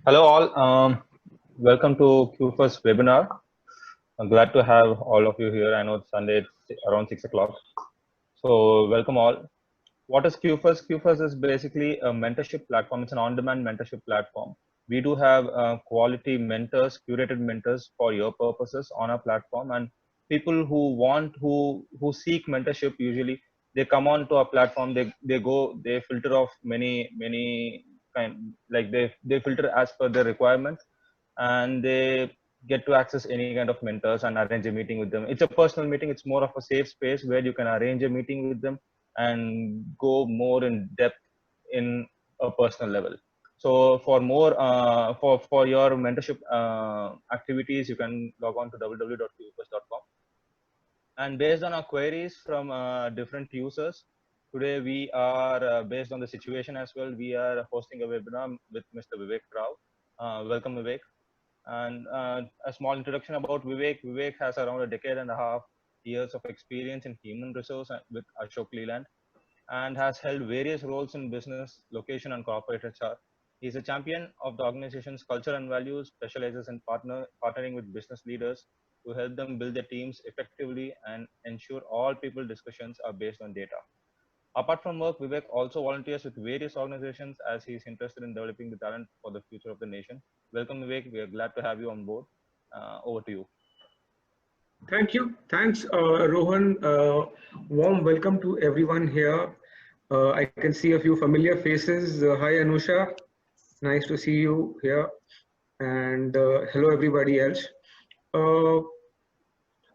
Hello all, welcome to Qfuss webinar. I'm glad to have all of you here. I know it's Sunday, it's around 6 o'clock. So welcome all. What is Qfuss? Qfuss is basically a mentorship platform. It's an on-demand mentorship platform. We do have quality mentors, curated mentors for your purposes on our platform, and people who seek mentorship usually they come on to our platform. They filter off many kind, like they filter as per their requirements, and they get to access any kind of mentors and arrange a meeting with them. It's a personal meeting. It's more of a safe space where you can arrange a meeting with them and go more in depth in a personal level. So for more for your mentorship activities, you can log on to www.qfuss.com. And based on our queries from different users, today we are based on the situation as well. We are hosting a webinar with Mr. Vivek Rao. Welcome, Vivek. And a small introduction about Vivek. Vivek has around a decade and a half years of experience in human resource with Ashok Leyland, and has held various roles in business, location, and corporate HR. He is a champion of the organization's culture and values, specializes in partnering with business leaders to help them build their teams effectively and ensure all people discussions are based on data. Apart from work, Vivek also volunteers with various organizations as he is interested in developing the talent for the future of the nation. Welcome, Vivek. We are glad to have you on board. Over to you. Thank you. Thanks, Rohan. Warm welcome to everyone here. I can see a few familiar faces. Hi, Anusha. Nice to see you here. And hello, everybody else.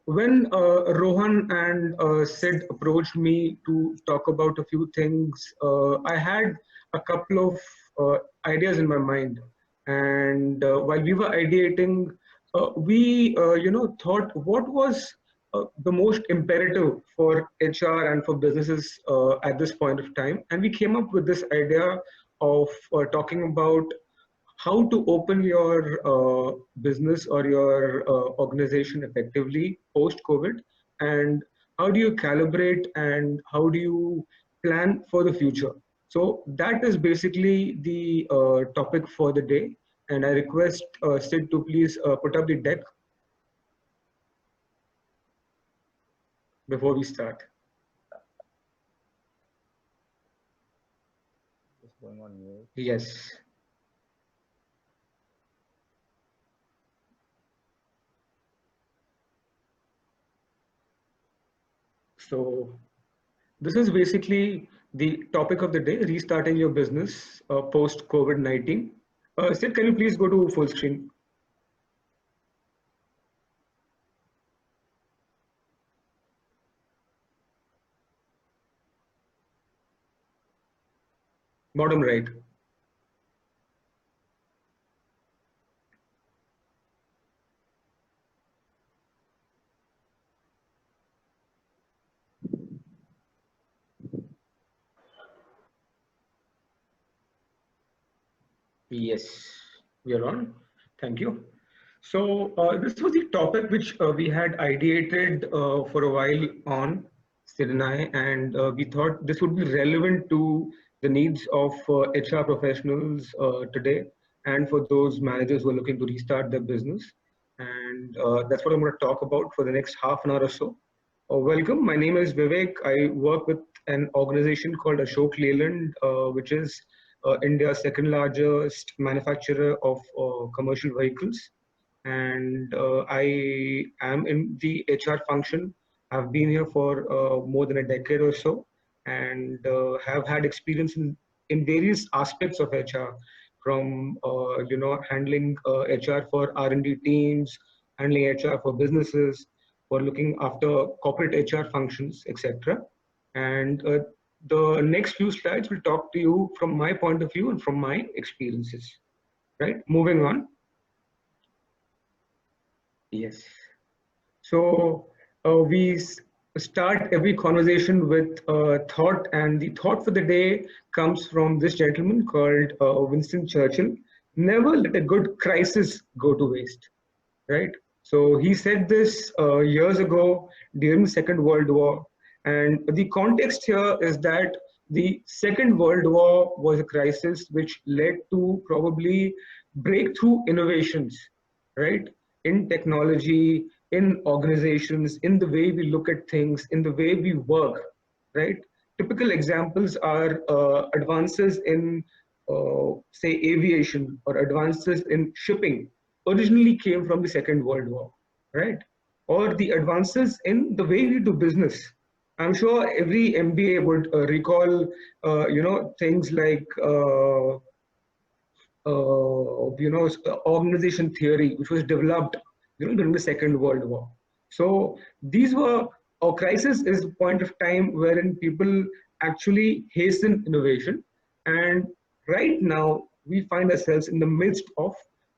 When Rohan and Sid approached me to talk about a few things, I had a couple of ideas in my mind. And while we were ideating, we thought what was the most imperative for HR and for businesses at this point of time. And we came up with this idea of talking about how to open your business or your organization effectively post-COVID, and how do you calibrate and how do you plan for the future. So that is basically the topic for the day, and I request Sid to please put up the deck before we start. Just going on mute. Yes. So this is basically the topic of the day, restarting your business post COVID-19. Sid, can you please go to full screen? Bottom right. Yes, we are on. Thank you. So this was the topic which we had ideated for a while on, Sid and I, and we thought this would be relevant to the needs of HR professionals today, and for those managers who are looking to restart their business. And that's what I'm going to talk about for the next half an hour or so. Welcome, my name is Vivek. I work with an organization called Ashok Leyland, which is India's second largest manufacturer of commercial vehicles. And I am in the HR function. I've been here for more than a decade or so, and have had experience in various aspects of HR, from handling HR for R&D teams, handling HR for businesses, for looking after corporate HR functions, etc. And the next few slides will talk to you from my point of view and from my experiences. Right, moving on. Yes. So we start every conversation with a thought, and the thought for the day comes from this gentleman called Winston Churchill. Never let a good crisis go to waste. Right. So he said this years ago during the Second World War. And the context here is that the Second World War was a crisis which led to probably breakthrough innovations, right? In technology, in organizations, in the way we look at things, in the way we work, right? Typical examples are advances in, say, aviation or advances in shipping originally came from the Second World War, right? Or the advances in the way we do business. I'm sure every MBA would recall, things like organization theory, which was developed during the Second World War. So these were, a crisis is a point of time wherein people actually hasten innovation. And right now, we find ourselves in the midst of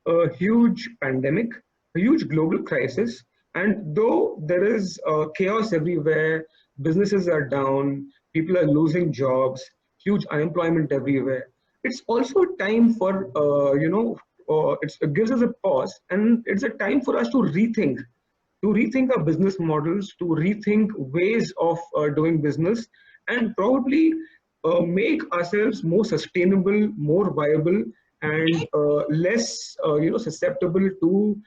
a huge pandemic, a huge global crisis. And though there is chaos everywhere, businesses are down, people are losing jobs, huge unemployment everywhere, it's also a time for it gives us a pause, and it's a time for us to rethink our business models, to rethink ways of doing business, and probably make ourselves more sustainable, more viable, and less susceptible to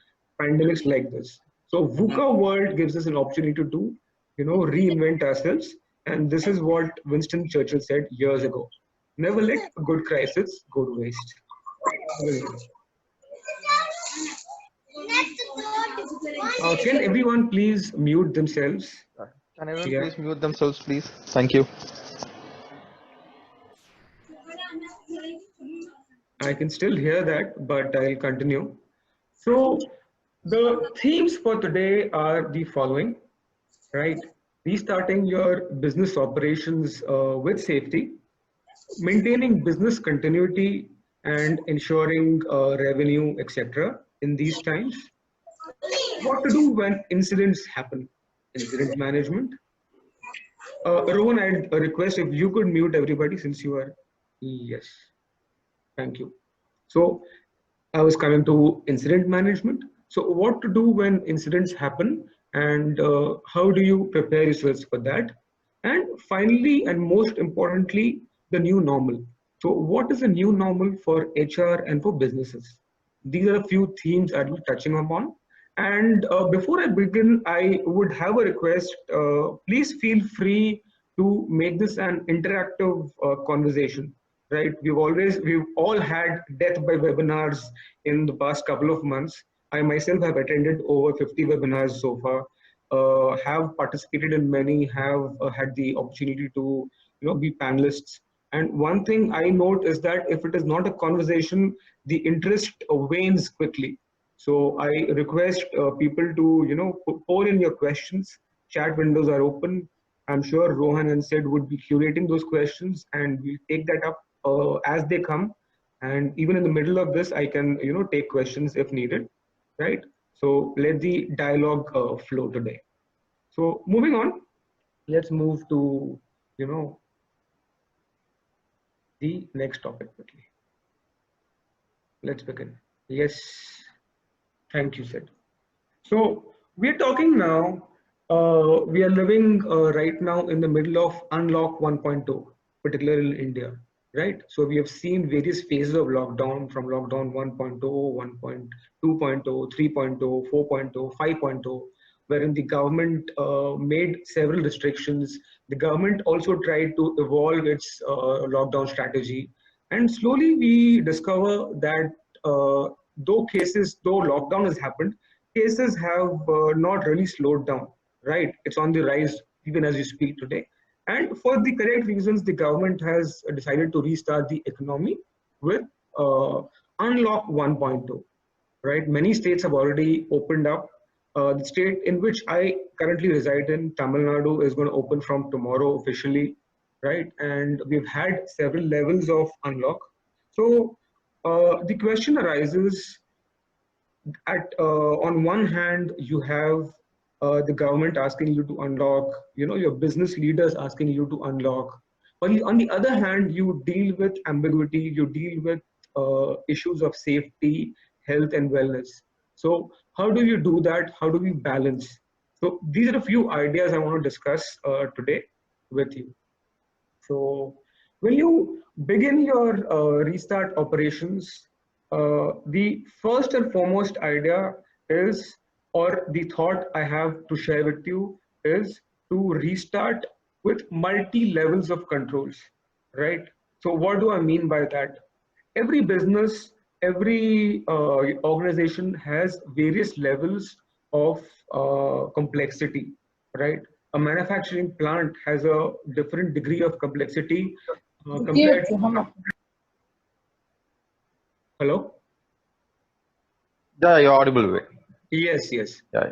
pandemics like this. So VUCA world gives us an opportunity to reinvent ourselves, and this is what Winston Churchill said years ago: never let a good crisis go to waste. Can everyone please mute themselves? Can everyone Yeah, please mute themselves, please? Thank you. I can still hear that, but I'll continue. So the themes for today are the following, right? Restarting your business operations with safety, maintaining business continuity and ensuring revenue, etc. in these times. What to do when incidents happen, incident management. Rohan, I'd request if you could mute everybody since you are, yes, thank you. So I was coming to incident management. So what to do when incidents happen, and how do you prepare yourselves for that? And finally, and most importantly, the new normal. So what is the new normal for HR and for businesses? These are a few themes I'll be touching upon. And before I begin, I would have a request. Please feel free to make this an interactive conversation, right? We've all had death by webinars in the past couple of months. I myself have attended over 50 webinars so far, have participated in many, have had the opportunity to be panelists. And one thing I note is that if it is not a conversation, the interest wanes quickly. So I request people to pour in your questions. Chat windows are open. I'm sure Rohan and Sid would be curating those questions, and we'll take that up as they come. And even in the middle of this, I can take questions if needed, right? So let the dialogue flow today. So moving on, let's move to the next topic quickly. Let's begin. Yes, thank you, Sid. So we're talking now. We are living right now in the middle of Unlock 1.0, particularly in India, right? So we have seen various phases of lockdown, from lockdown 1.0, 1.2.0, 3.0, 4.0, 5.0, wherein the government made several restrictions. The government also tried to evolve its lockdown strategy. And slowly we discover that though lockdown has happened, cases have not really slowed down, right? It's on the rise even as we speak today. And for the correct reasons, the government has decided to restart the economy with Unlock 1.2, right? Many states have already opened up. The state in which I currently reside in, Tamil Nadu, is going to open from tomorrow officially, right? And we've had several levels of unlock. So the question arises, on one hand, you have the government asking you to unlock, your business leaders asking you to unlock. But on the other hand, you deal with ambiguity, you deal with issues of safety, health, and wellness. So how do you do that? How do we balance? So these are a few ideas I want to discuss today with you. So when you begin your restart operations, The first and foremost idea is, or the thought I have to share with you is to restart with multi levels of controls, right? So what do I mean by that? Every business, every organization has various levels of complexity, right? A manufacturing plant has a different degree of complexity compared. Hello? Yeah, you're audible way. Yes, yes. Yeah,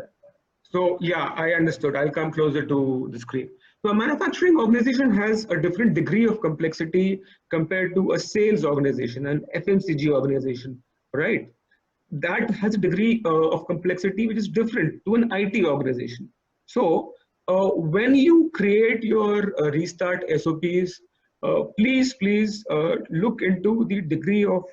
So yeah, I understood. I'll come closer to the screen. So a manufacturing organization has a different degree of complexity compared to a sales organization, an FMCG organization, right? That has a degree of complexity which is different to an IT organization. So when you create your restart SOPs, please look into the degree of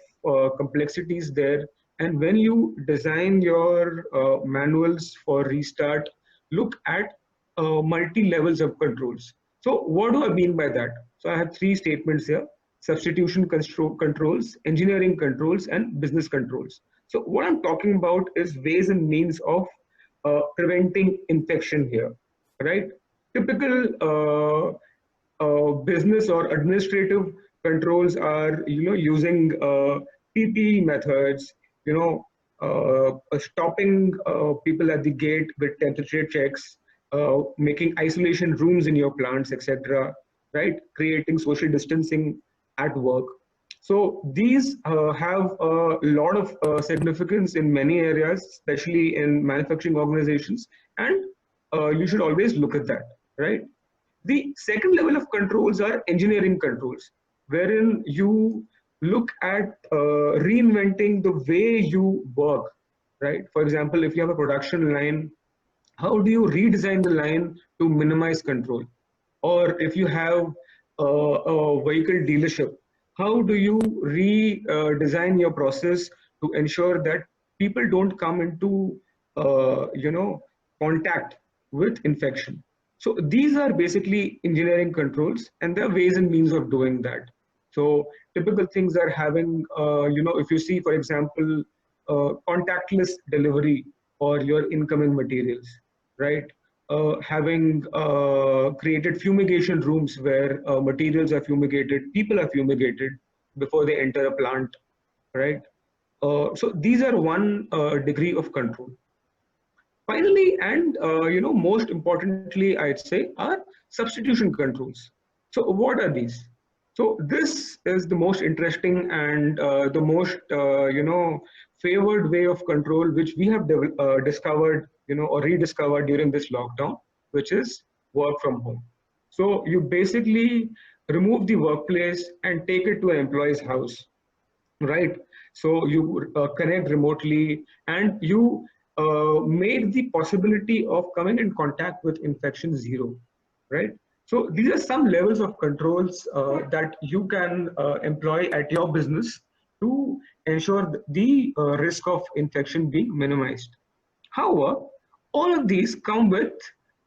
complexities there. And when you design your manuals for restart, look at multi levels of controls. So what do I mean by that? So I have three statements here: substitution controls, engineering controls, and business controls. So what I'm talking about is ways and means of preventing infection here, right? Typical business or administrative controls are, using PPE methods, stopping people at the gate with temperature checks, making isolation rooms in your plants, etc., right? Creating social distancing at work. So these have a lot of significance in many areas, especially in manufacturing organizations, and you should always look at that, right? The second level of controls are engineering controls, wherein you look at reinventing the way you work, right? For example, if you have a production line, how do you redesign the line to minimize control? Or if you have a vehicle dealership, how do you redesign your process to ensure that people don't come into contact with infection? So these are basically engineering controls, and there are ways and means of doing that. So typical things are having, if you see, for example, contactless delivery or your incoming materials, right? Having created fumigation rooms where materials are fumigated, people are fumigated before they enter a plant, right? So these are one degree of control. Finally, and most importantly, I'd say, are substitution controls. So what are these? So this is the most interesting and the most favored way of control which we have discovered, or rediscovered during this lockdown, which is work from home. So you basically remove the workplace and take it to an employee's house, right? So you connect remotely, and you made the possibility of coming in contact with infection zero, right? So these are some levels of controls that you can employ at your business to ensure the risk of infection being minimized. However, all of these come with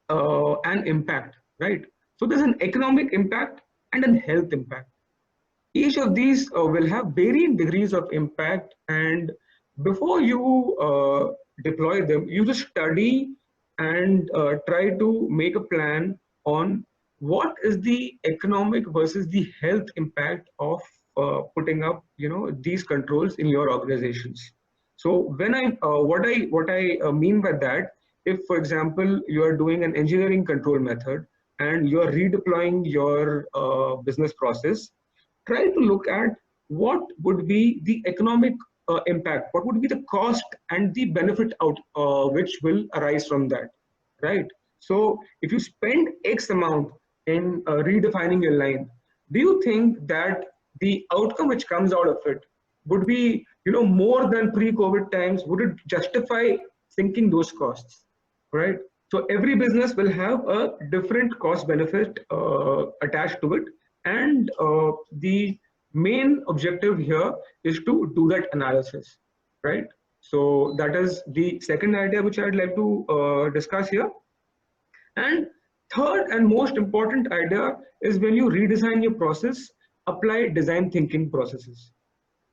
an impact, right? So there's an economic impact and a health impact. Each of these will have varying degrees of impact, and before you deploy them, you just study and try to make a plan on what is the economic versus the health impact of putting up, these controls in your organizations. So when I mean by that, if for example you are doing an engineering control method and you are redeploying your business process, try to look at what would be the economic impact, what would be the cost and the benefit out which will arise from that, right? So if you spend X amount in redefining your line, do you think that the outcome which comes out of it would be, more than pre-COVID times? Would it justify sinking those costs, right? So every business will have a different cost benefit attached to it, and the main objective here is to do that analysis, right? So that is the second idea which I'd like to discuss here. And third and most important idea is, when you redesign your process, apply design thinking processes,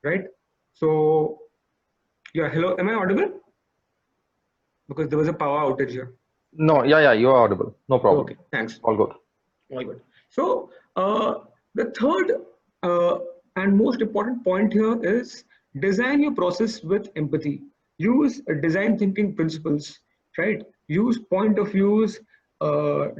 right? So, yeah, hello, am I audible? Because there was a power outage here. No, yeah, you are audible. No problem. Okay, thanks. All good. All good. So, the third and most important point here is design your process with empathy. Use design thinking principles, right? Use point of views,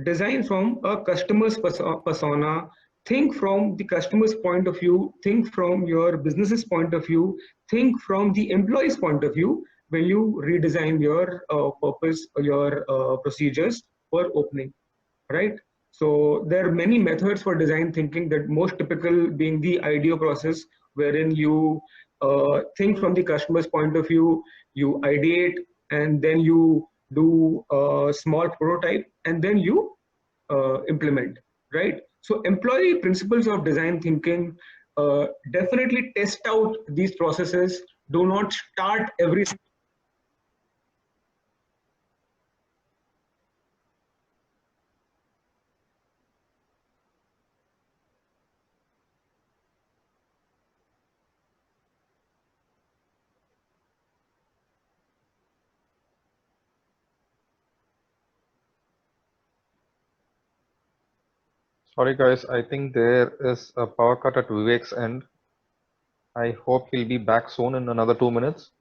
design from a customer's persona, think from the customer's point of view, think from your business's point of view, think from the employee's point of view when you redesign your purpose or your procedures for opening, right? So there are many methods for design thinking, that most typical being the IDEO process, wherein you think from the customer's point of view, you ideate, and then you do a small prototype, and then you implement, right? So employee principles of design thinking, definitely test out these processes. Do not start everything. Sorry, guys. I think there is a power cut at Vivek's end. I hope he'll be back soon in another 2 minutes.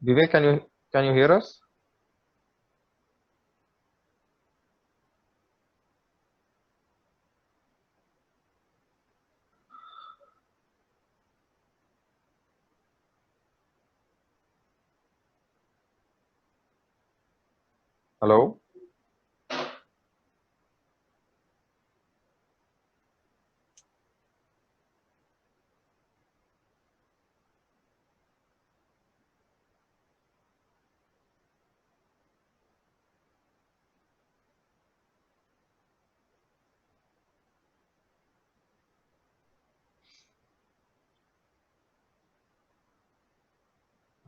Vivek, can you hear us? Hello?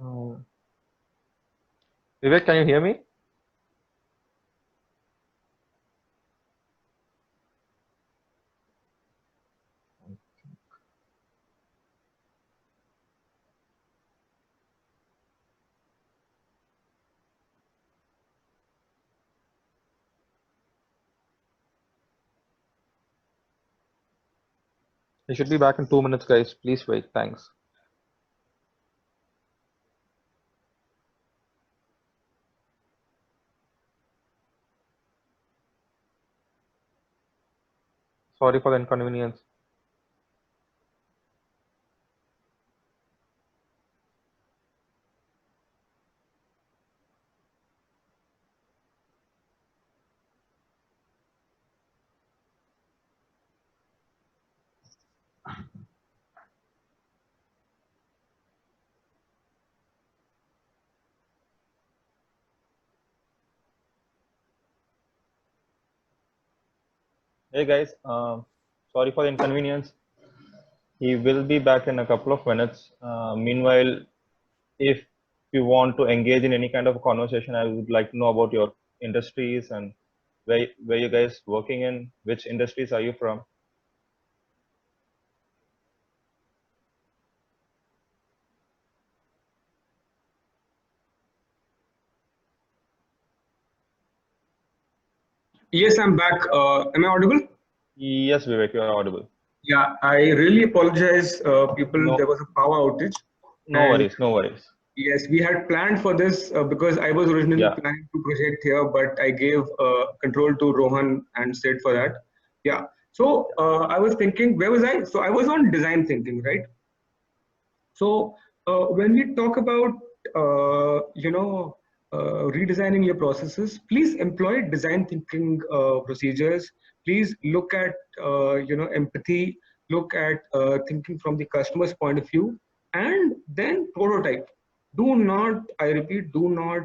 Uh, Vivek, can you hear me? He should be back in 2 minutes, guys. Please wait. Thanks. Sorry for the inconvenience. Hey, guys. Sorry for the inconvenience. He will be back in a couple of minutes. Meanwhile, if you want to engage in any kind of conversation, I would like to know about your industries and where you guys working in, which industries are you from? Yes, I'm back. Am I audible? Yes, Vivek, you are audible. Yeah, I really apologize, people. There No, was a power outage, no and worries, no worries. yes, we had planned for this because I was originally Yeah, planning to project here, but I gave control to Rohan and stayed for that. Yeah. So I was thinking, where was I? So I was on design thinking, right? So when we talk about redesigning your processes, please employ design thinking procedures. Please look at empathy. look at thinking from the customer's point of view, and then prototype. Do not, I repeat, do not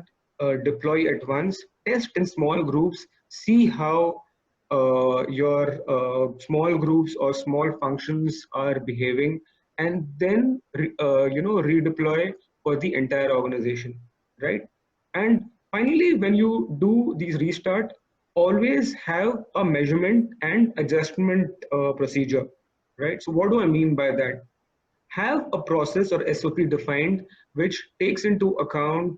deploy at once. Test in small groups. See how your small groups or small functions are behaving, and then redeploy for the entire organization, right? And finally, when you do these restart, always have a measurement and adjustment procedure, right? So what do I mean by that? Have a process or SOP defined which takes into account,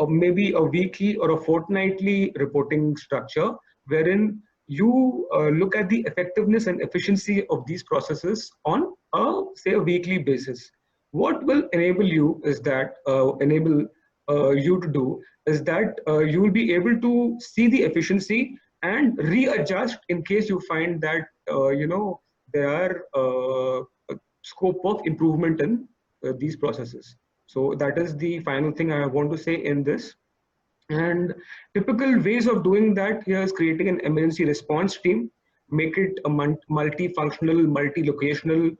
maybe a weekly or a fortnightly reporting structure, wherein you look at the effectiveness and efficiency of these processes on say a weekly basis. What will enable you is that enable you to do is that you will be able to see the efficiency and readjust in case you find that there are scope of improvement in these processes. So that is the final thing I want to say in this. And typical ways of doing that here is creating an emergency response team, make it a multifunctional, multi-locational,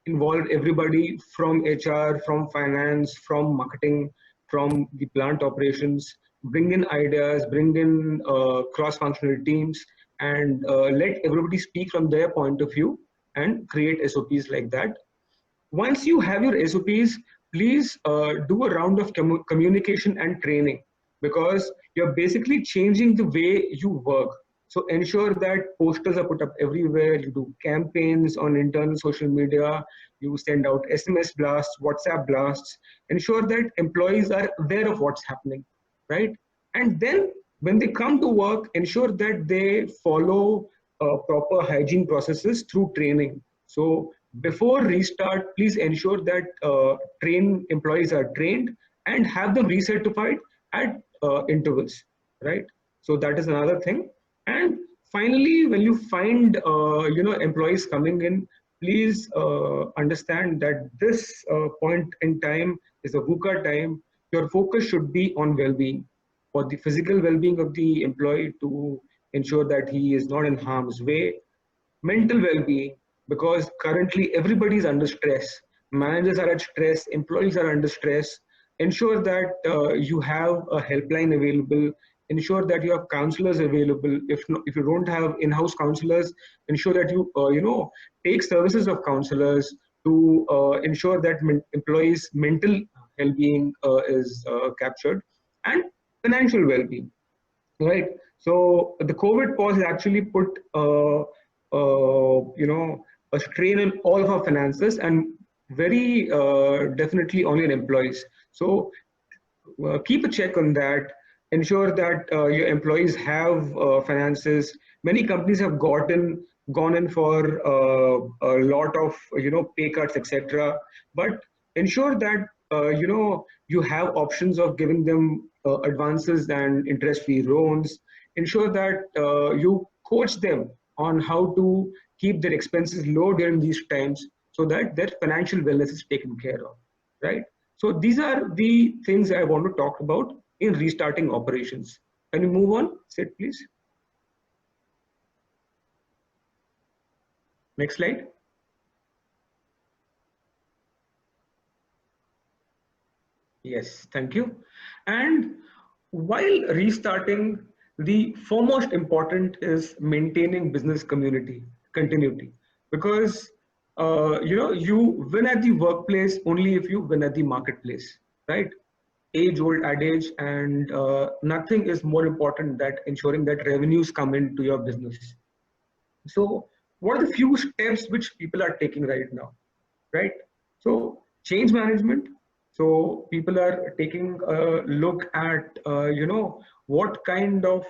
involve everybody from HR, from finance, from marketing, from the plant operations, bring in ideas, bring in cross-functional teams, and let everybody speak from their point of view and create SOPs like that. Once you have your SOPs, please do a round of communication and training, because you're basically changing the way you work. So ensure that posters are put up everywhere, you do campaigns on internal social media, you send out SMS blasts, WhatsApp blasts, ensure that employees are aware of what's happening, right? And then when they come to work, ensure that they follow proper hygiene processes through training. So before restart, please ensure that employees are trained and have them recertified at intervals, right? So that is another thing. And finally, when you find employees coming in, please understand that this point in time is a VUCA time. Your focus should be on well-being, for the physical well-being of the employee, to ensure that he is not in harm's way. Mental well-being, because currently everybody is under stress. Managers are at stress, employees are under stress. Ensure that you have a helpline available. Ensure that you have counselors available. If you don't have in-house counselors, ensure that you take services of counselors to ensure that employees' mental well-being is captured, and financial well-being. Right. So the COVID pause has actually put a strain on all of our finances, and very definitely on your employees. So keep a check on that. Ensure that your employees have finances. Many companies have gone in for a lot of pay cuts, etc. But ensure that you have options of giving them advances and interest-free loans. Ensure that you coach them on how to keep their expenses low during these times, so that their financial wellness is taken care of, right? So these are the things I want to talk about in restarting operations. Can you move on, Sid, please? Next slide. Yes, thank you. And while restarting, the foremost important is maintaining business continuity, because you win at the workplace only if you win at the marketplace, right? Age-old adage, and nothing is more important than ensuring that revenues come into your business. So what are the few steps which people are taking right now, right? So change management. So people are taking a look at, what kind of,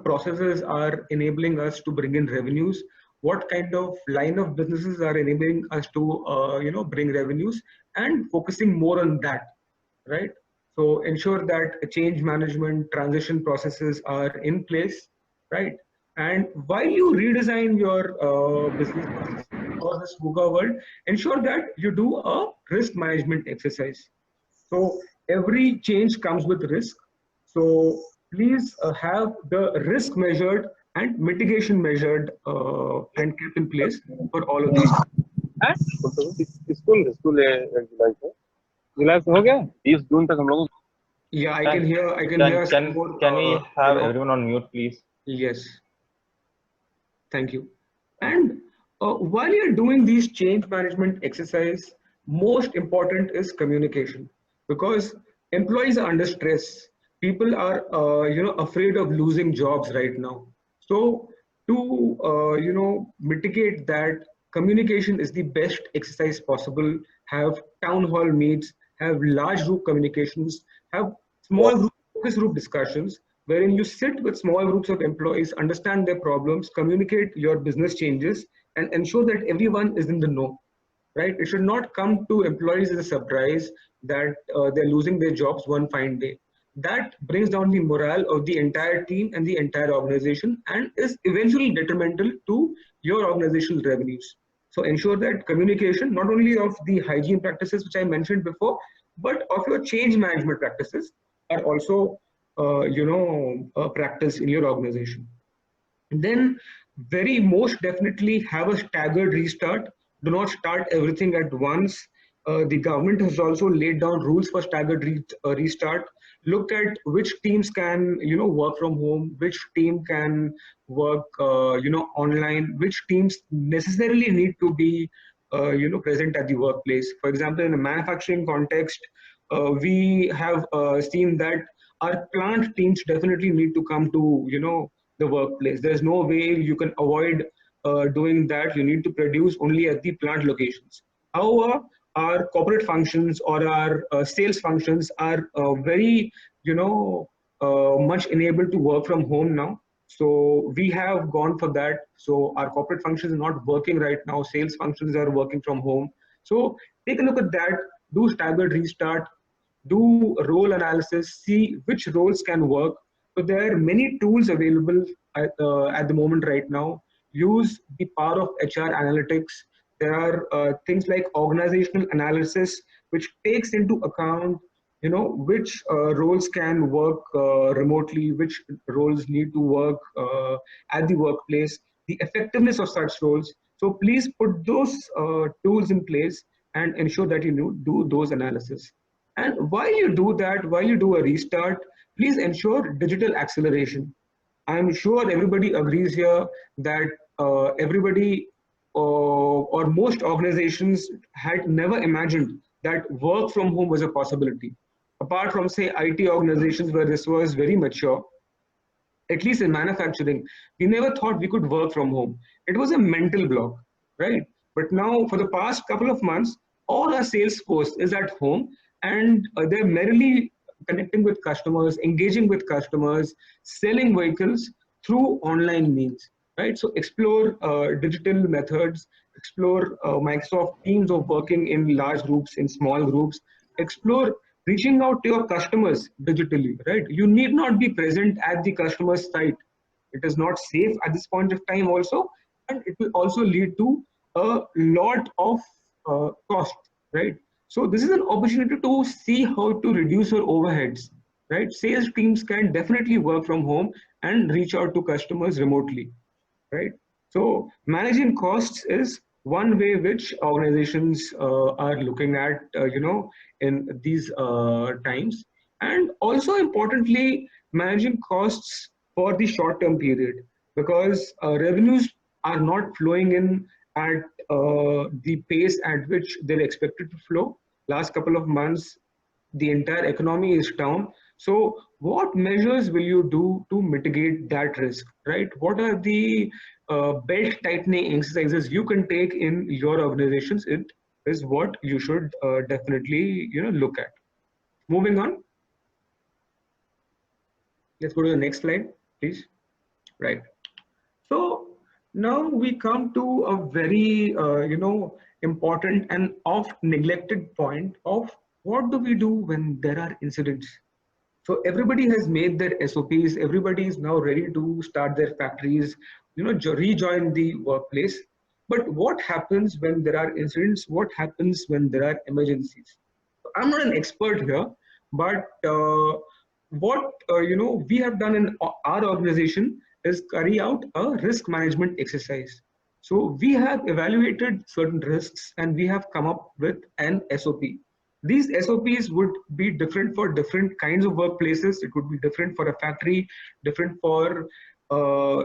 processes are enabling us to bring in revenues, what kind of line of businesses are enabling us to, bring revenues, and focusing more on that, right? So ensure that change management, transition processes are in place, right? And while you redesign your business process for this VUCA world, ensure that you do a risk management exercise. So every change comes with risk. So please have the risk measured and mitigation measured and kept in place for all of these. School school जुलाई से हो गया 20 जून तक हम लोग Yeah, I Can can hear. I can hear some more. can we have everyone on mute, please? Yes. Thank you. And while you're doing these change management exercise, most important is communication, because employees are under stress. People are, afraid of losing jobs right now. So to, mitigate that, communication is the best exercise possible. Have town hall meets, have large group communications, have small group focus group discussions wherein you sit with small groups of employees, understand their problems, communicate your business changes, and ensure that everyone is in the know. Right? It should not come to employees as a surprise that they're losing their jobs one fine day. That brings down the morale of the entire team and the entire organization, and is eventually detrimental to your organization's revenues. So ensure that communication, not only of the hygiene practices which I mentioned before, but of your change management practices are also, practiced in your organization. And then very most definitely have a staggered restart. Do not start everything at once. The government has also laid down rules for staggered restart. Look at which teams can, work from home, which team can work, online, which teams necessarily need to be, present at the workplace. For example, in a manufacturing context, we have seen that our plant teams definitely need to come to, the workplace. There's no way you can avoid doing that. You need to produce only at the plant locations. However, our corporate functions or our sales functions are very, much enabled to work from home now. So we have gone for that. So our corporate functions are not working right now. Sales functions are working from home. So take a look at that. Do staggered restart. Do role analysis. See which roles can work. So there are many tools available at the moment right now. Use the power of HR analytics. There are things like organizational analysis, which takes into account, which roles can work remotely, which roles need to work at the workplace, the effectiveness of such roles. So please put those tools in place and ensure that you do those analysis. And while you do that, while you do a restart, please ensure digital acceleration. I'm sure everybody agrees here that everybody or most organizations had never imagined that work from home was a possibility. Apart from, say, IT organizations where this was very mature, at least in manufacturing, we never thought we could work from home. It was a mental block, right? But now, for the past couple of months, all our sales force is at home, and they're merrily connecting with customers, engaging with customers, selling vehicles through online means, right? So explore digital methods, explore Microsoft Teams of working in large groups, in small groups, explore reaching out to your customers digitally, right? You need not be present at the customer's site. It is not safe at this point of time also, and it will also lead to a lot of cost, right? So this is an opportunity to see how to reduce your overheads, right? Sales teams can definitely work from home and reach out to customers remotely, right? So managing costs is one way which organizations are looking at, in these times. And also importantly, managing costs for the short-term period, because revenues are not flowing in at the pace at which they're expected to flow. Last couple of months, the entire economy is down. So what measures will you do to mitigate that risk, right? What are the belt tightening exercises you can take in your organizations? It is what you should definitely, look at. Moving on. Let's go to the next slide, please. Right. So now we come to a very, important and oft neglected point of what do we do when there are incidents. So everybody has made their SOPs. Everybody is now ready to start their factories, rejoin the workplace. But what happens when there are incidents? What happens when there are emergencies? I'm not an expert here, but what we have done in our organization is carry out a risk management exercise. So we have evaluated certain risks and we have come up with an SOP. These SOPs would be different for different kinds of workplaces. It would be different for a factory, different for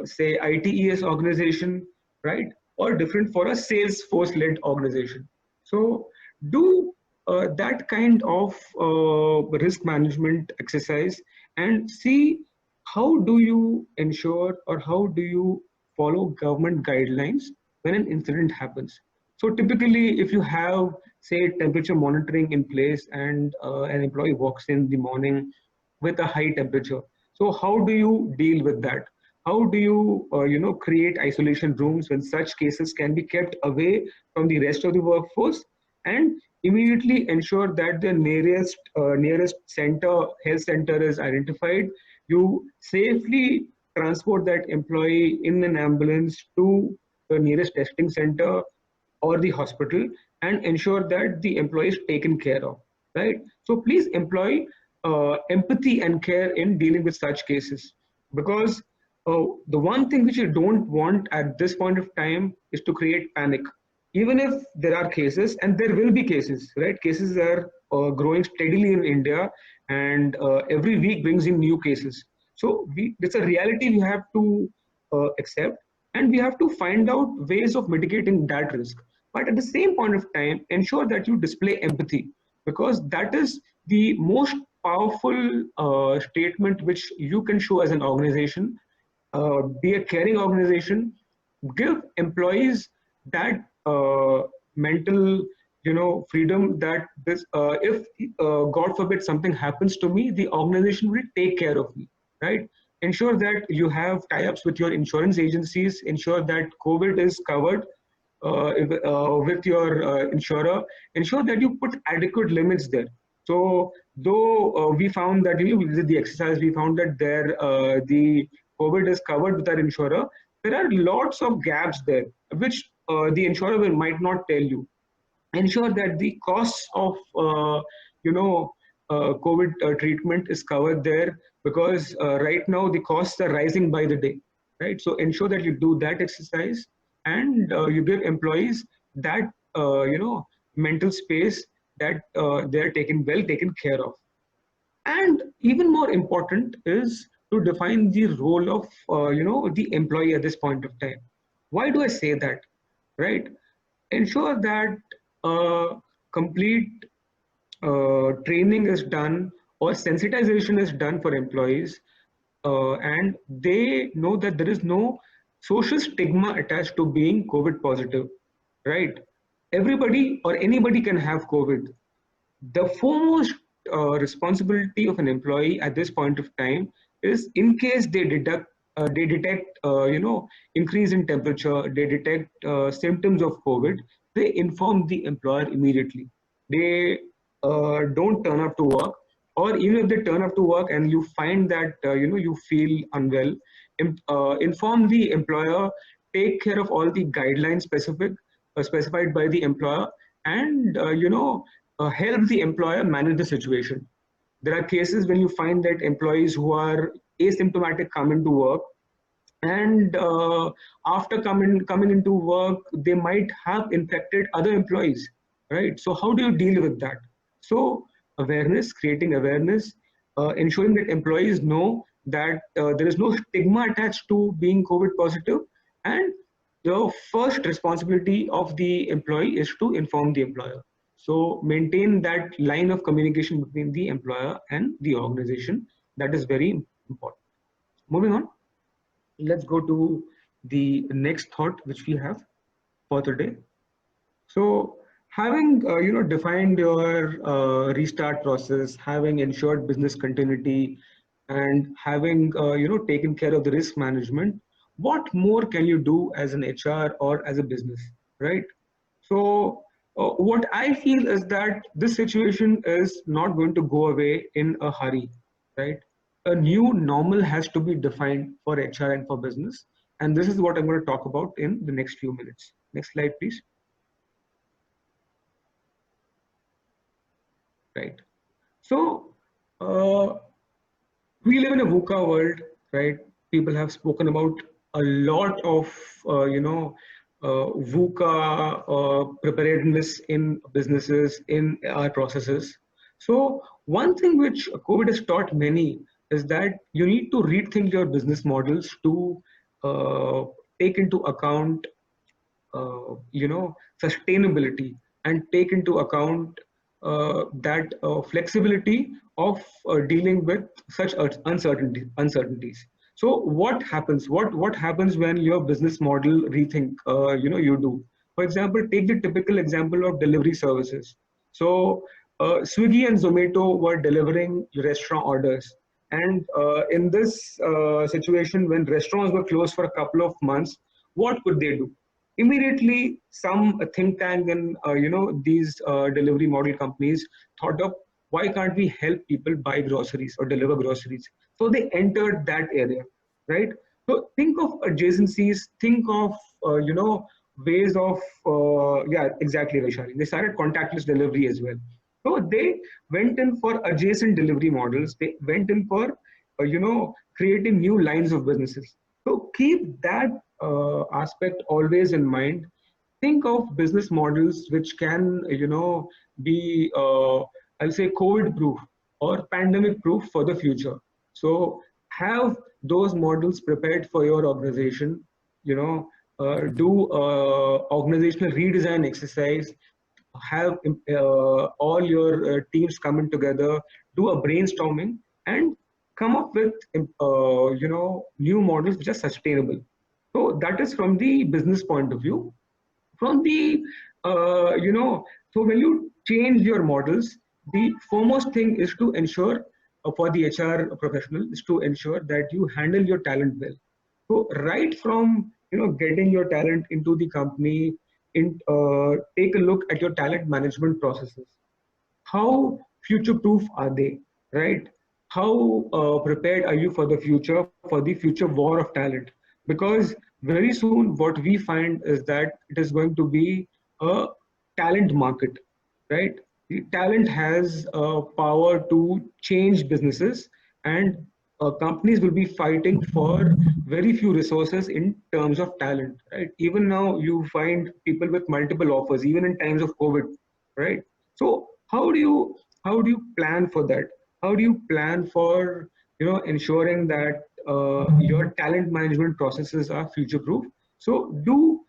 say ITES organization, right? Or different for a Salesforce-led organization. So do that kind of risk management exercise and see how do you ensure or how do you follow government guidelines when an incident happens. So typically, if you have, say, temperature monitoring in place and an employee walks in the morning with a high temperature, so how do you deal with that? How do you, create isolation rooms when such cases can be kept away from the rest of the workforce and immediately ensure that the nearest health center is identified. You safely transport that employee in an ambulance to the nearest testing center or the hospital and ensure that the employee is taken care of, right? So please employ empathy and care in dealing with such cases, because the one thing which you don't want at this point of time is to create panic. Even if there are cases, and there will be cases, right? Cases are growing steadily in India, and every week brings in new cases. So it's a reality we have to accept, and we have to find out ways of mitigating that risk. But at the same point of time, ensure that you display empathy, because that is the most powerful statement which you can show as an organization. Be a caring organization, give employees that mental, freedom that this, if God forbid something happens to me, the organization will take care of me, right? Ensure that you have tie-ups with your insurance agencies. Ensure that COVID is covered with your insurer. Ensure that you put adequate limits there. So though we found that, we did the exercise, we found that the COVID is covered with our insurer, there are lots of gaps there, which the insurer might not tell you. Ensure that the costs of COVID treatment is covered there, because right now the costs are rising by the day, right? So ensure that you do that exercise, and you give employees that mental space, that they're well taken care of. And even more important is to define the role of the employee at this point of time. Why do I say that? Right? Ensure that complete training is done or sensitization is done for employees, and they know that there is no social stigma attached to being COVID positive, right? Everybody or anybody can have COVID. The foremost responsibility of an employee at this point of time is, in case they detect increase in temperature, they detect symptoms of COVID, they inform the employer immediately. They don't turn up to work, or even if they turn up to work and you find that you feel unwell, inform the employer, take care of all the guidelines specified by the employer, and help the employer manage the situation. There are cases when you find that employees who are asymptomatic come into work, and after coming into work, they might have infected other employees, right? So how do you deal with that? So awareness, creating awareness, ensuring that employees know that there is no stigma attached to being COVID positive, and the first responsibility of the employee is to inform the employer. So maintain that line of communication between the employer and the organization. That is very important. Moving on, let's go to the next thought which we have for today. So having defined your restart process, having ensured business continuity, and having taken care of the risk management, what more can you do as an HR or as a business, right? So what I feel is that this situation is not going to go away in a hurry, right? A new normal has to be defined for HR and for business. And this is what I'm going to talk about in the next few minutes. Next slide, please. Right. So we live in a VUCA world, right? people have spoken about a lot of, VUCA preparedness in businesses, in our processes. So one thing which COVID has taught many is that you need to rethink your business models to uh, take into account, sustainability, and take into account that flexibility of dealing with such uncertainties. So what happens? What happens when your business model rethink? You do. For example, take the typical example of delivery services. So Swiggy and Zomato were delivering restaurant orders, and in this situation, when restaurants were closed for a couple of months, what could they do? Immediately some think tank and these delivery model companies thought of, why can't we help people buy groceries or deliver groceries? So they entered that area, right? So think of adjacencies, think of ways of yeah, exactly, Vaishali. They started contactless delivery as well. So they went in for adjacent delivery models. They went in for creating new lines of businesses. So keep that aspect always in mind. Think of business models which can, be, I'll say, COVID proof or pandemic proof for the future. So have those models prepared for your organization. Do organizational redesign exercise. Have all your teams coming together, do a brainstorming, and come up with new models which are sustainable. So that is from the business point of view. From the so when you change your models, the foremost thing is to ensure, for the HR professional, is to ensure that you handle your talent well. So right from getting your talent into the company, take a look at your talent management processes. How future proof are they, right? How prepared are you for the future, for the future war of talent? Because very soon what we find is that it is going to be a talent market, right? The talent has power to change businesses, and companies will be fighting for very few resources in terms of talent, right? Even now you find people with multiple offers, even in times of COVID, right? So how do you plan for that? How do you plan for ensuring that your talent management processes are future proof? So do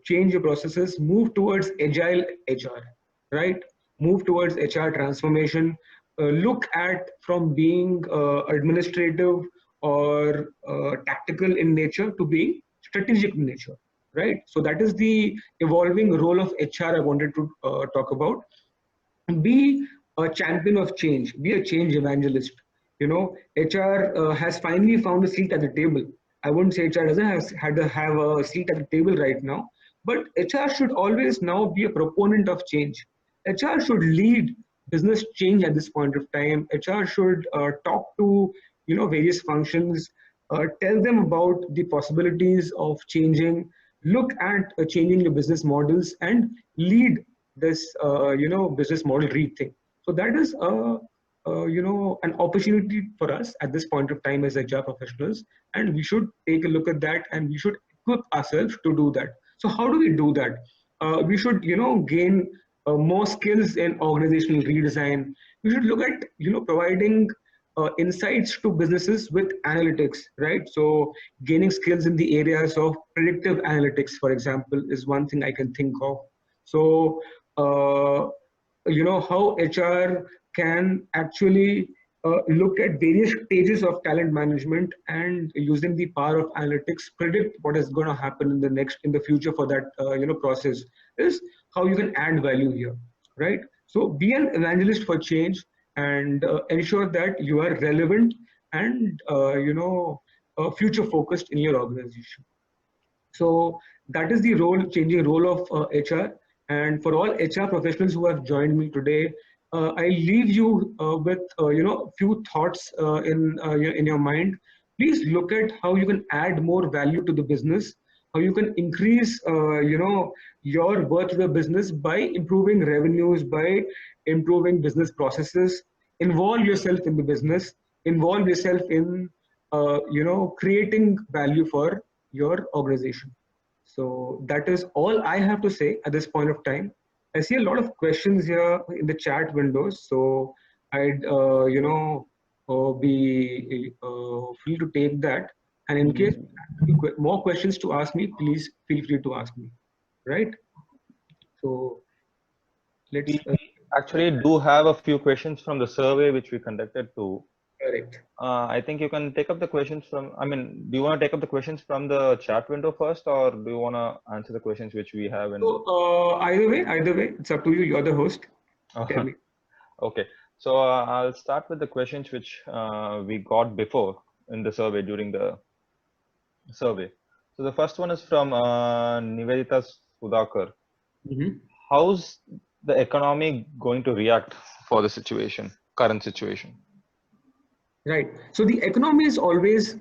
change your processes, move towards agile HR, right? Move towards HR transformation. Look at from being administrative or tactical in nature to being strategic in nature, right? So that is the evolving role of HR I wanted to talk about. Be a champion of change, be a change evangelist. HR has finally found a seat at the table. I wouldn't say HR doesn't have a seat at the table right now, but HR should always now be a proponent of change. HR should lead business change at this point of time. HR should talk to various functions, tell them about the possibilities of changing, look at changing your business models, and lead this business model rethink. So that is an opportunity for us at this point of time as HR professionals, and we should take a look at that, and we should equip ourselves to do that. So how do we do that? We should gain more skills in organizational redesign. We should look at providing insights to businesses with analytics, right? So gaining skills in the areas of predictive analytics, for example, is one thing I can think of. So how HR can actually look at various stages of talent management, and using the power of analytics predict what is going to happen in the future for that process, is how you can add value here, right? So be an evangelist for change, and ensure that you are relevant and future focused in your organization. So that is the changing role of HR. And for all HR professionals who have joined me today, I leave you with few thoughts in your mind. Please look at how you can add more value to the business, how you can increase your worth to the business by improving revenues, by improving business processes. Involve yourself in the business, involve yourself in, creating value for your organization. So that is all I have to say at this point of time. I see a lot of questions here in the chat windows, so I'd be free to take that. And in case you have more questions to ask me, please feel free to ask me. Right? So let's. We actually do have a few questions from the survey which we conducted too. Correct. I think you can take up the questions from, do you want to take up the questions from the chat window first, or do you want to answer the questions which we have? So either way, it's up to you. You're the host. Tell me. Okay, so I'll start with the questions which we got before in the survey, during the survey. So the first one is from Nivedita Sudhakar. How's the economy going to react for the situation, current situation? Right. So the economy is always,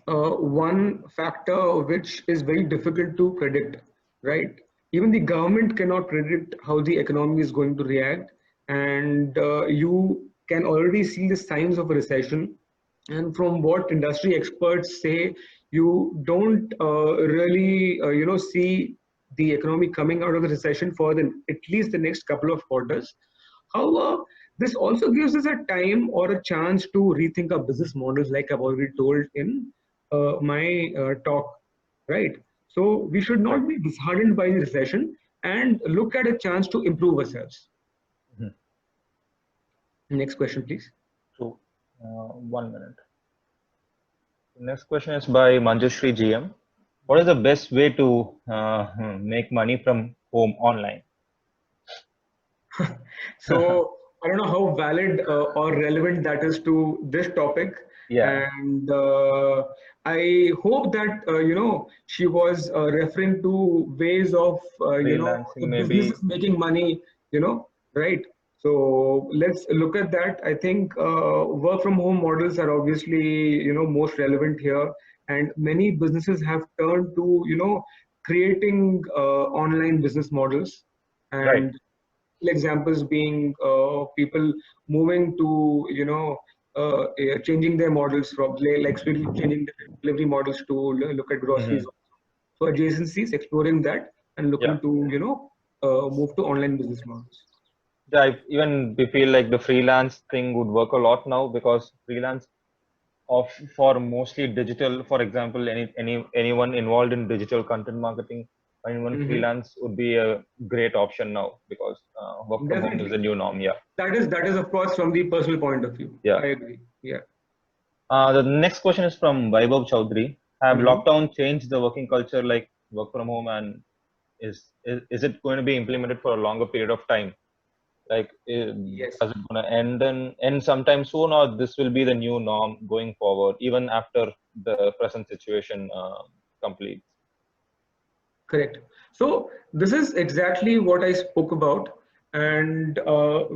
one factor which is very difficult to predict, right? Even the government cannot predict how the economy is going to react, and you can already see the signs of a recession. And from what industry experts say, you don't really, see the economy coming out of the recession for at least the next couple of quarters. However, this also gives us a time or a chance to rethink our business models, like I've already told in my talk, right? So we should not be disheartened by the recession and look at a chance to improve ourselves. Next question, please. So, 1 minute. The next question is by Manjushri GM. What is the best way to make money from home online? So I don't know how valid or relevant that is to this topic. Yeah. And I hope that she was referring to ways of Freelancing, maybe. businesses making money, right? So let's look at that. I think work from home models are obviously most relevant here, and many businesses have turned to creating online business models. And Right. examples being people moving to changing their models from like changing the delivery models to look at groceries. So adjacencies, exploring that and looking to move to online business models. Yeah, we feel like the freelance thing would work a lot now, because freelance for mostly digital, for example, anyone involved in digital content marketing, anyone freelance would be a great option now, because work from home is the new norm. Yeah. That is of course from the personal point of view. Yeah. I agree. Yeah. The next question is from Vaibhav Chaudhary. Have lockdown changed the working culture, like work from home, and is it going to be implemented for a longer period of time? Like, Yes. is it going to end sometime soon, or this will be the new norm going forward, even after the present situation completes? Correct. So this is exactly what I spoke about. And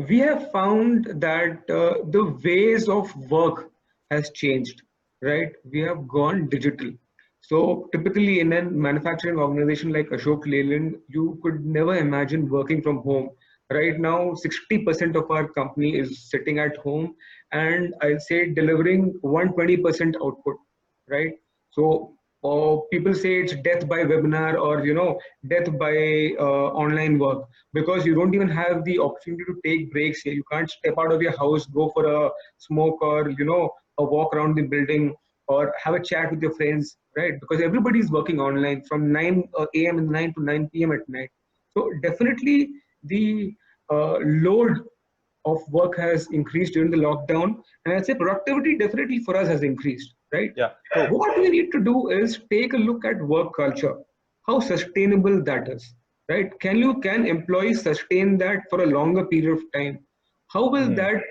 we have found that the ways of work has changed, right? We have gone digital. So typically in a manufacturing organization like Ashok Leyland, you could never imagine working from home. Right now, 60% of our company is sitting at home, and I'll say delivering 120% output, right? So people say it's death by webinar, or death by online work, because you don't even have the opportunity to take breaks here. You can't step out of your house, go for a smoke, or a walk around the building, or have a chat with your friends, right? Because everybody's working online from 9 a.m. in the night to 9 p.m. at night. So definitely the load of work has increased during the lockdown, and I'd say productivity definitely for us has increased, right? Yeah. What we need to do is take a look at work culture, how sustainable that is, right? Can employees sustain that for a longer period of time? How will that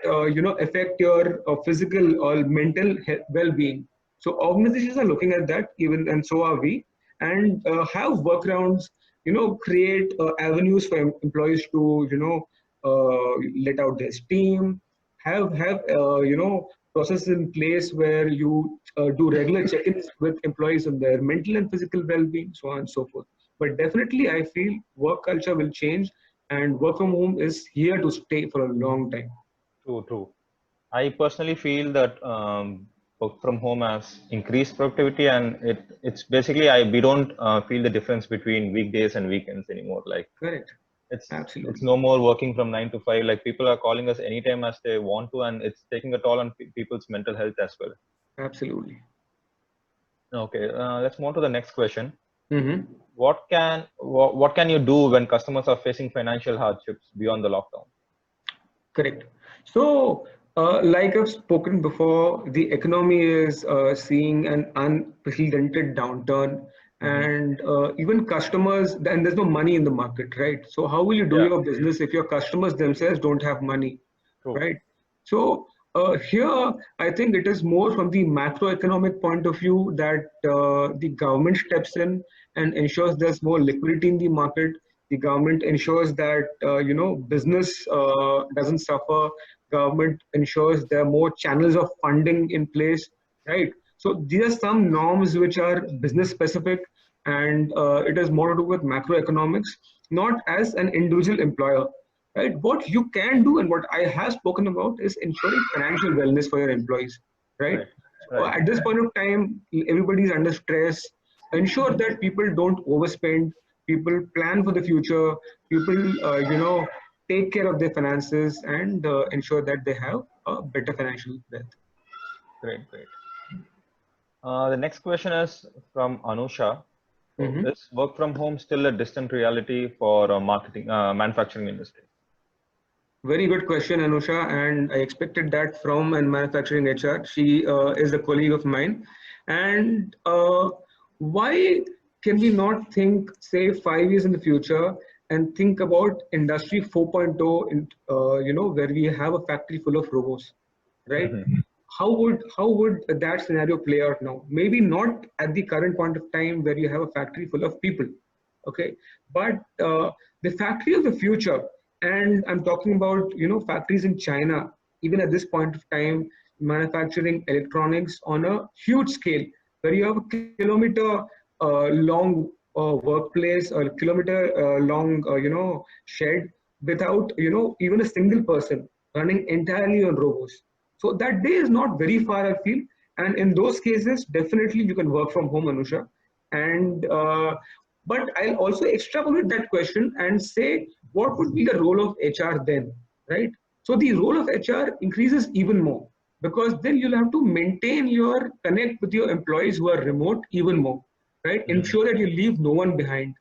affect your physical or mental well-being? So organizations are looking at that, even, and so are we, and have workarounds, create avenues for employees to let out their steam, have processes in place where you do regular check-ins with employees on their mental and physical well-being, so on and so forth. But definitely I feel work culture will change, and work from home is here to stay for a long time. True. I personally feel that work from home has increased productivity, and it's basically we don't feel the difference between weekdays and weekends anymore. Like Correct. it's Absolutely. no more working from 9 to 5. Like people are calling us anytime as they want to, and it's taking a toll on people's mental health as well. Absolutely. Okay, let's move on to the next question. Mm-hmm. What can you do when customers are facing financial hardships beyond the lockdown? Correct. So, like I've spoken before, the economy is seeing an unprecedented downturn, Hmm. and even customers, and there's no money in the market, right? So, how will you do Yeah, your business if your customers themselves don't have money, true. right? So, here, I think it is more from the macroeconomic point of view that the government steps in and ensures there's more liquidity in the market. The government ensures that business doesn't suffer. Government ensures there are more channels of funding in place, right? So these are some norms which are business specific, and it has more to do with macroeconomics, not as an individual employer, right? What you can do and what I have spoken about is ensuring financial wellness for your employees, right? Right, So right. at this point of time, everybody's under stress. Ensure that people don't overspend, people plan for the future, people take care of their finances, and ensure that they have a better financial wealth. Great, great. The next question is from Anusha. So, Mhm. is work from home still a distant reality for manufacturing industry? Very good question, Anusha, and I expected that from an manufacturing HR. She is a colleague of mine. And why can we not think, say, 5 years in the future and think about Industry 4.0, where we have a factory full of robots, right? Hmm. How would that scenario play out now? Maybe not at the current point of time where you have a factory full of people, okay, but the factory of the future, and I'm talking about factories in China, even at this point of time, manufacturing electronics on a huge scale, where you have a kilometer long workplace or kilometer long shed without even a single person, running entirely on robots. So that day is not very far, I feel. And in those cases, definitely you can work from home, Anusha. And but I'll also extrapolate that question and say, what would be the role of HR then, right? So the role of HR increases even more, because then you'll have to maintain your connect with your employees who are remote even more, right? Hmm. Ensure that you leave no one behind.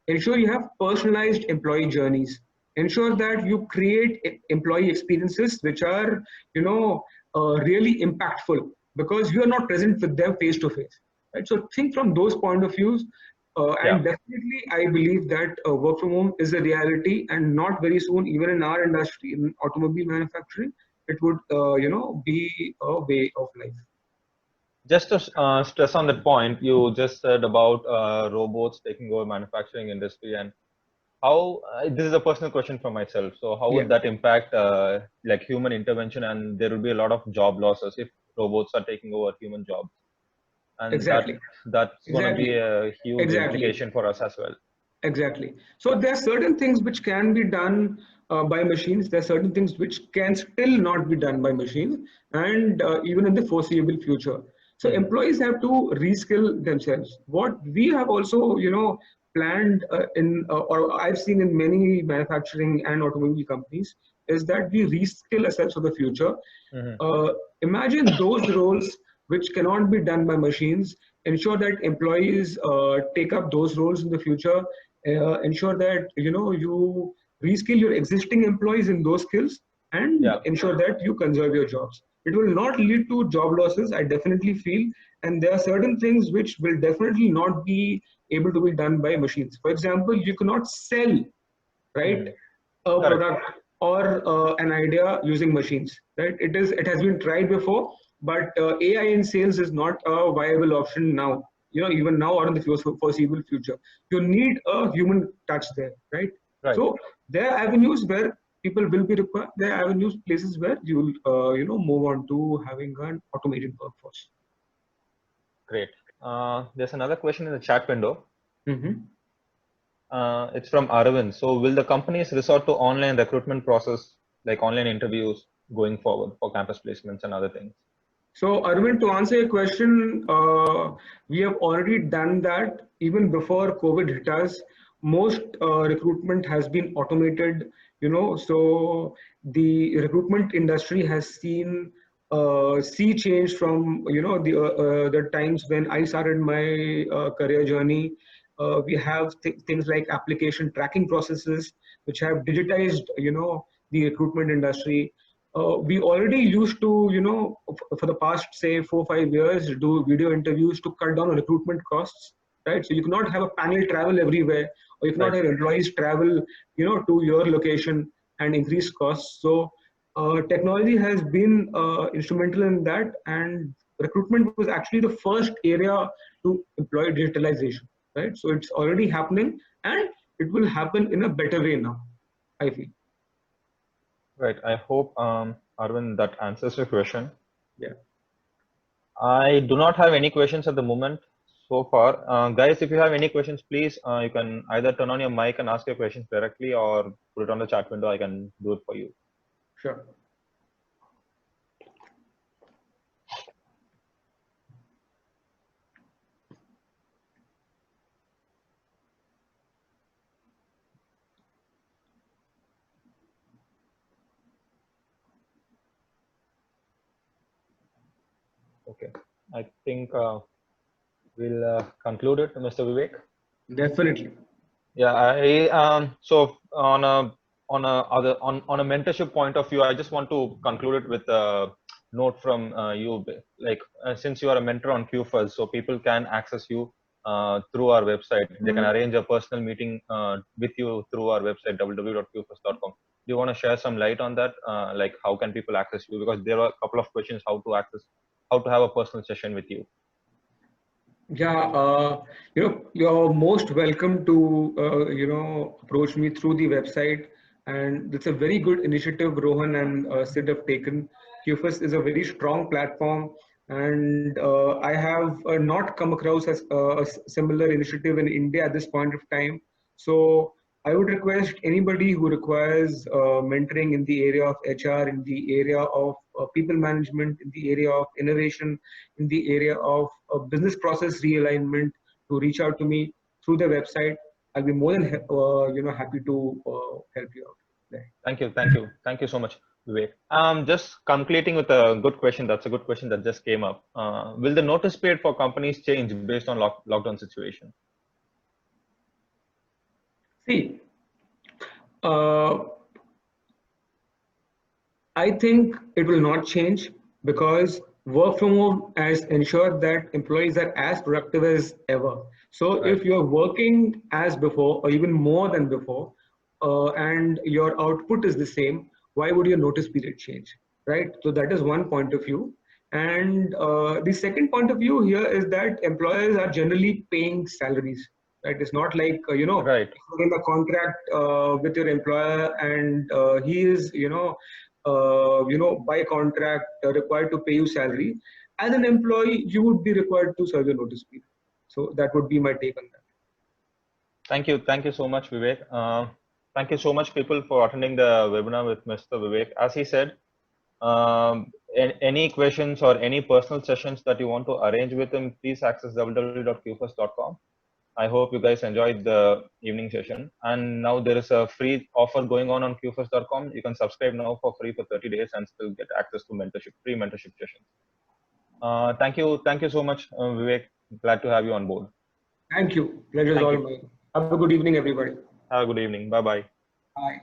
Ensure you have personalized employee journeys. Ensure that you create employee experiences which are, really impactful, because you are not present with them face to face. Right? So think from those point of views, Yeah. and definitely I believe that work from home is a reality, and not very soon, even in our industry, in automobile manufacturing, it would be a way of life. Just to stress on that point, you just said about robots taking over manufacturing industry, and how this is a personal question for myself. So, how Yeah, would that impact like human intervention, and there will be a lot of job losses if robots are taking over human jobs, and exactly, that's going to be exactly, a huge exactly. implication for us as well. Exactly. So there are certain things which can be done by machines. There are certain things which can still not be done by machines, and even in the foreseeable future. So Hmm. employees have to reskill themselves. What we have also, planned or I've seen in many manufacturing and automobile companies, is that we reskill ourselves for the future. Hmm. uh, Imagine those roles which cannot be done by machines. Ensure that employees take up those roles in the future. Ensure that you reskill your existing employees in those skills, and Yeah. ensure that you conserve your jobs. It will not lead to job losses, I definitely feel. And there are certain things which will definitely not be able to be done by machines. For example, you cannot sell, right, Hmm. a Correct. product or an idea using machines, right? It has been tried before, but AI in sales is not a viable option now, even now or in the foreseeable future. You need a human touch there, right? Right. So there are avenues where people will be required. There are avenues, places where you will move on to having an automated workforce. Great. There's another question in the chat window. Hmm. It's from Aravind. So, will the companies resort to online recruitment process like online interviews going forward for campus placements and other things? So Arvind, to answer your question, we have already done that even before COVID hit us. Most recruitment has been automated, so the recruitment industry has seen sea change from the times when I started my career journey. We have things like application tracking processes which have digitized the recruitment industry. We already used to, for the past, say, 4 or 5 years, do video interviews to cut down on recruitment costs, right? So you cannot have a panel travel everywhere, or you cannot have employees travel, to your location and increase costs. So technology has been instrumental in that, and recruitment was actually the first area to employ digitalization, right? So it's already happening, and it will happen in a better way now, I feel. Right. I hope, Arvind, that answers your question. Yeah. I do not have any questions at the moment so far. Guys, if you have any questions, please, you can either turn on your mic and ask your questions directly, or put it on the chat window. I can do it for you. Sure. Okay. I think we'll conclude it, Mr. Vivek. Definitely. Yeah. So on a mentorship point of view, I just want to conclude it with a note from you. Like, since you are a mentor on Qfuss, so people can access you through our website. They can arrange a personal meeting with you through our website, www.qfuss.com. Do you want to share some light on that? Like, how can people access you? Because there are a couple of questions how to have a personal session with you. Yeah, you're most welcome to, approach me through the website. And it's a very good initiative Rohan and Sid have taken. Qfuss is a very strong platform. And I have not come across as a similar initiative in India at this point of time. So I would request anybody who requires mentoring in the area of HR, in the area of people management, in the area of innovation, in the area of business process realignment, to reach out to me through the website. I'll be more than happy to help you out there. Thank you so much, Vivek. Just completing with a good question. That's a good question that just came up. Will the notice period for companies change based on lockdown situation? See, I think it will not change, because work from home has ensured that employees are as productive as ever. So Right. if you're working as before or even more than before, and your output is the same, why would your notice period change, right? So that is one point of view. And the second point of view here is that employers are generally paying salaries, right? It's not like, Right. you're in a contract with your employer, and he is, by contract required to pay you salary. As an employee, you would be required to serve your notice period. So that would be my take on that. Thank you so much, Vivek. Thank you so much, people, for attending the webinar with Mr. Vivek. As he said, any questions or any personal sessions that you want to arrange with him, please access www.qfuss.com. I hope you guys enjoyed the evening session. And now there is a free offer going on qfuss.com. You can subscribe now for free for 30 days and still get access to free mentorship sessions. Thank you so much, Vivek. Glad to have you on board. Thank you. Pleasure is all mine. Have a good evening, everybody. Have a good evening. Bye-bye. Bye.